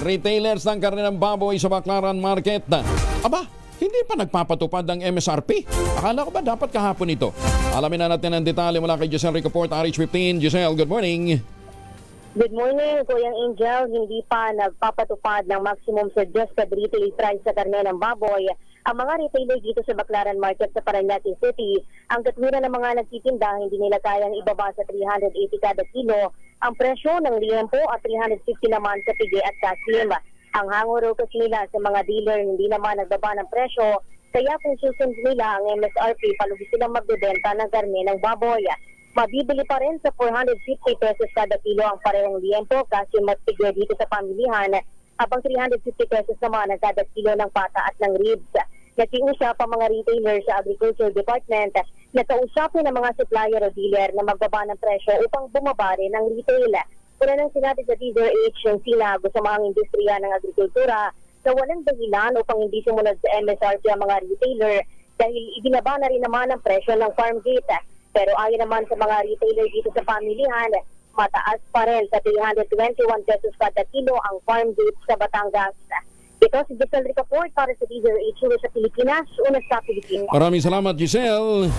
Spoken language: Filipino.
retailers ng karne ng baboy sa Baclaran Market. Aba, hindi pa nagpapatupad ng MSRP. Akala ko ba dapat kahapon ito? Alamin na natin ang detalye mula kay Giselle Ricoport, RH15. Giselle, good morning. Good morning, Kuyang Angel. Hindi pa nagpapatupad ng maximum suggested retail price sa karne ng baboy ang mga retailer dito sa Baclaran Market sa Parañaque City. Ang katwiran ng mga nagtitinda, hindi nila kayang ibaba sa 380 kada kilo ang presyo ng liempo at 350 naman sa pigi at kasim. Ang hango raw kasi nila sa mga dealer hindi naman nagbaba ng presyo, kaya kung susund nila ang MSRP, palugi silang magbebenta ng karne ng baboy. Mabibili pa rin sa 450 pesos kada kilo ang parehong liempo kasi mas tigre dito sa pamilihan, habang 350 pesos naman ang kada kilo ng pata at ng ribs. Nakiusap ang mga retailer sa Agriculture Department na kausapin ng mga supplier o dealer na magbaba ng presyo upang bumaba rin ang retail. Una nang sinabi sa DZRH yung sinago sa mga industriya ng agrikultura na walang dahilan upang hindi sumunod sa MSRP ang mga retailer dahil ibinaba na rin naman ang presyo ng farm gate. Pero ayon naman sa mga retailer dito sa pamilihan, mataas pa rin sa 321 pesos kada kilo ang farm gate sa Batangas. Ito si Giselle Ricoport para sa DZRH sa Pilipinas, una sa Pilipinas. Maraming salamat, Giselle.